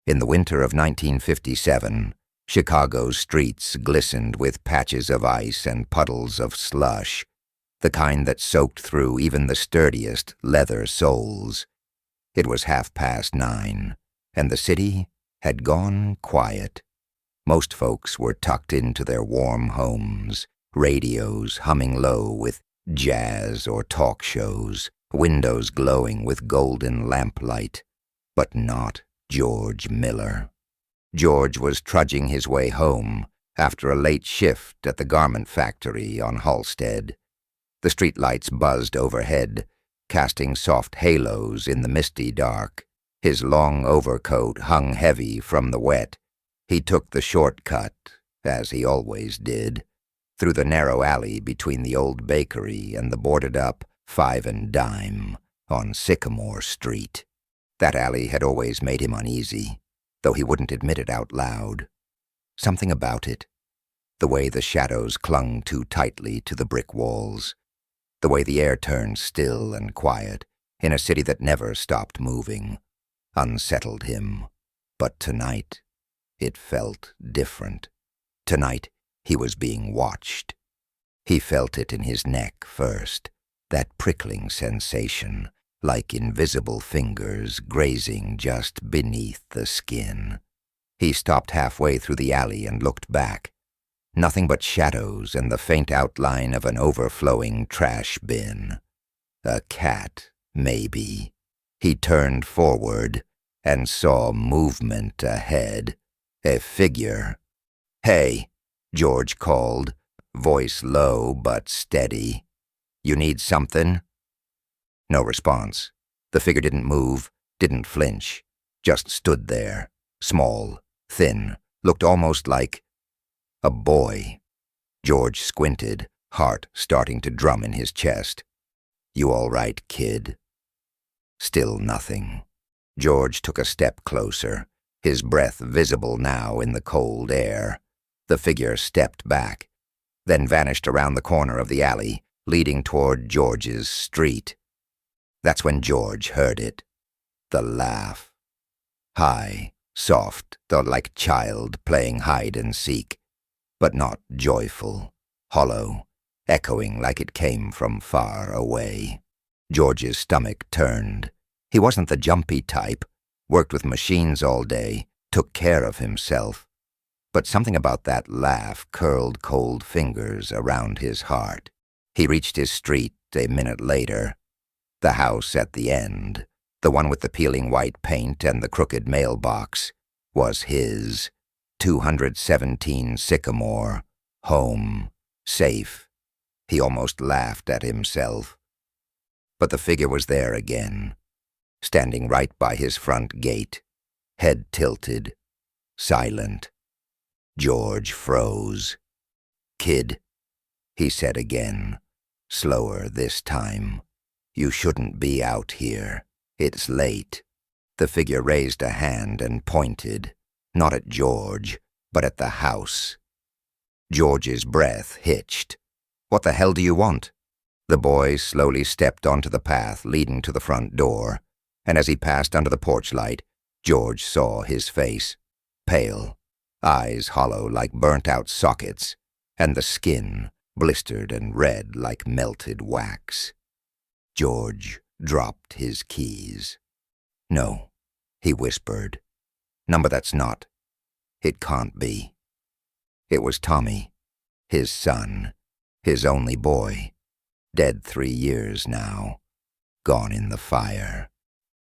In the winter of 1957, Chicago's streets glistened with patches of ice and puddles of slush, the kind that soaked through even the sturdiest leather soles. It was 9:30, and the city had gone quiet. Most folks were tucked into their warm homes, radios humming low with jazz or talk shows, windows glowing with golden lamplight, but not George Miller. George was trudging his way home after a late shift at the garment factory on Halsted. The streetlights buzzed overhead, casting soft halos in the misty dark. His long overcoat hung heavy from the wet. He took the shortcut, as he always did, through the narrow alley between the old bakery and the boarded-up Five and Dime on Sycamore Street. That alley had always made him uneasy, though he wouldn't admit it out loud. Something about it, the way the shadows clung too tightly to the brick walls, the way the air turned still and quiet in a city that never stopped moving, unsettled him. But tonight, it felt different. Tonight, he was being watched. He felt it in his neck first, that prickling sensation, like invisible fingers grazing just beneath the skin. He stopped halfway through the alley and looked back. Nothing but shadows and the faint outline of an overflowing trash bin. A cat, maybe. He turned forward and saw movement ahead. A figure. "Hey," George called, voice low but steady. "You need something?" No response. The figure didn't move, didn't flinch, just stood there, small, thin, looked almost like a boy. George squinted, heart starting to drum in his chest. "You all right, kid?" Still nothing. George took a step closer, his breath visible now in the cold air. The figure stepped back, then vanished around the corner of the alley, leading toward George's street. That's when George heard it. The laugh. High, soft, though like a child playing hide-and-seek, but not joyful, hollow, echoing like it came from far away. George's stomach turned. He wasn't the jumpy type, worked with machines all day, took care of himself. But something about that laugh curled cold fingers around his heart. He reached his street a minute later. The house at the end, the one with the peeling white paint and the crooked mailbox, was his. 217 Sycamore, home, safe. He almost laughed at himself. But the figure was there again, standing right by his front gate, head tilted, silent. George froze. "Kid," he said again, slower this time. "You shouldn't be out here. It's late." The figure raised a hand and pointed, not at George, but at the house. George's breath hitched. "What the hell do you want?" The boy slowly stepped onto the path leading to the front door, and as he passed under the porch light, George saw his face, pale, eyes hollow like burnt-out sockets, and the skin blistered and red like melted wax. George dropped his keys. "No," he whispered. "Number that's not. It can't be." It was Tommy, his son, his only boy, dead 3 years now, gone in the fire.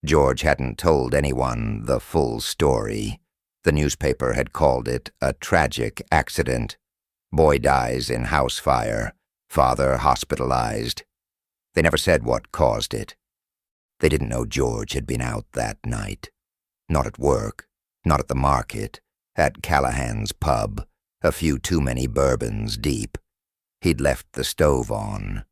George hadn't told anyone the full story. The newspaper had called it a tragic accident. Boy dies in house fire, father hospitalized. They never said what caused it. They didn't know George had been out that night. Not at work, not at the market, at Callahan's pub, a few too many bourbons deep. He'd left the stove on,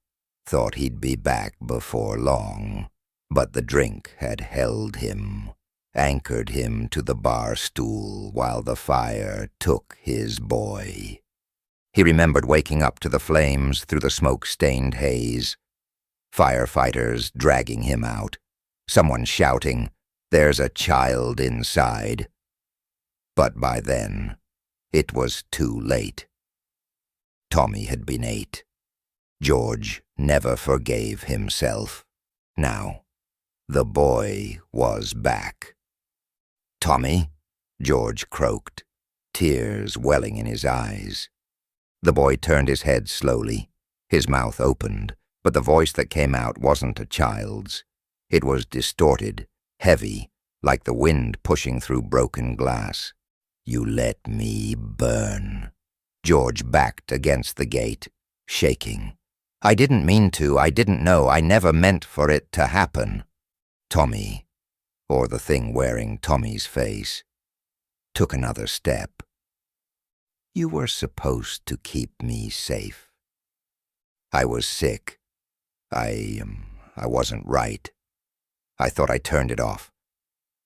thought he'd be back before long, but the drink had held him, anchored him to the bar stool while the fire took his boy. He remembered waking up to the flames through the smoke-stained haze. Firefighters dragging him out. Someone shouting, "There's a child inside." But by then, it was too late. Tommy had been 8. George never forgave himself. Now, the boy was back. "Tommy," George croaked, tears welling in his eyes. The boy turned his head slowly. His mouth opened, but the voice that came out wasn't a child's. It was distorted, heavy, like the wind pushing through broken glass. "You let me burn." George backed against the gate, shaking. "I didn't mean to. I didn't know. I never meant for it to happen." Tommy, or the thing wearing Tommy's face, took another step. "You were supposed to keep me safe. I was sick. I wasn't right. I thought I turned it off.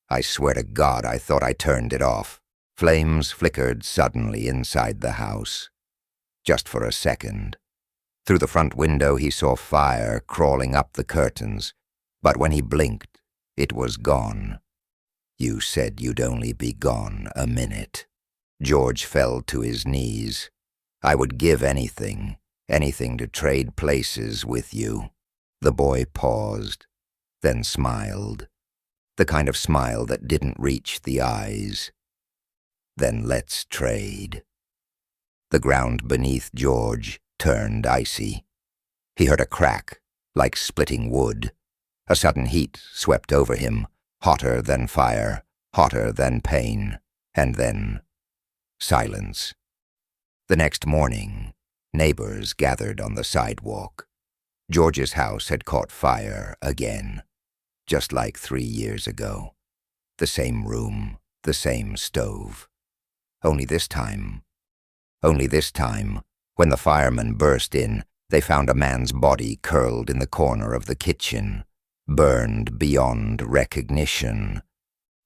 I swear to God, I thought I turned it off." Flames flickered suddenly inside the house. Just for a second. Through the front window he saw fire crawling up the curtains, but when he blinked, it was gone. "You said you'd only be gone a minute." George fell to his knees. "I would give anything to trade places with you." The boy paused, then smiled, the kind of smile that didn't reach the eyes. "Then let's trade." The ground beneath George turned icy. He heard a crack, like splitting wood. A sudden heat swept over him, hotter than fire, hotter than pain, and then silence. The next morning, neighbors gathered on the sidewalk. George's house had caught fire again, just like 3 years ago. The same room, the same stove. Only this time, when the firemen burst in, they found a man's body curled in the corner of the kitchen, burned beyond recognition.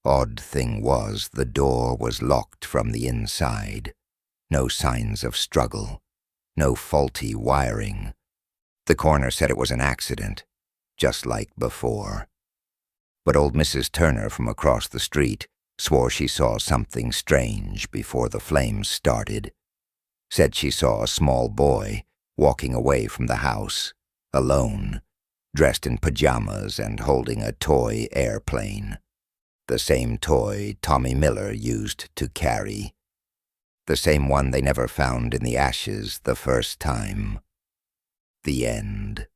Odd thing was, the door was locked from the inside. No signs of struggle, no faulty wiring. The coroner said it was an accident, just like before. But old Mrs. Turner from across the street swore she saw something strange before the flames started. Said she saw a small boy walking away from the house, alone, dressed in pajamas and holding a toy airplane. The same toy Tommy Miller used to carry. The same one they never found in the ashes the first time. The end.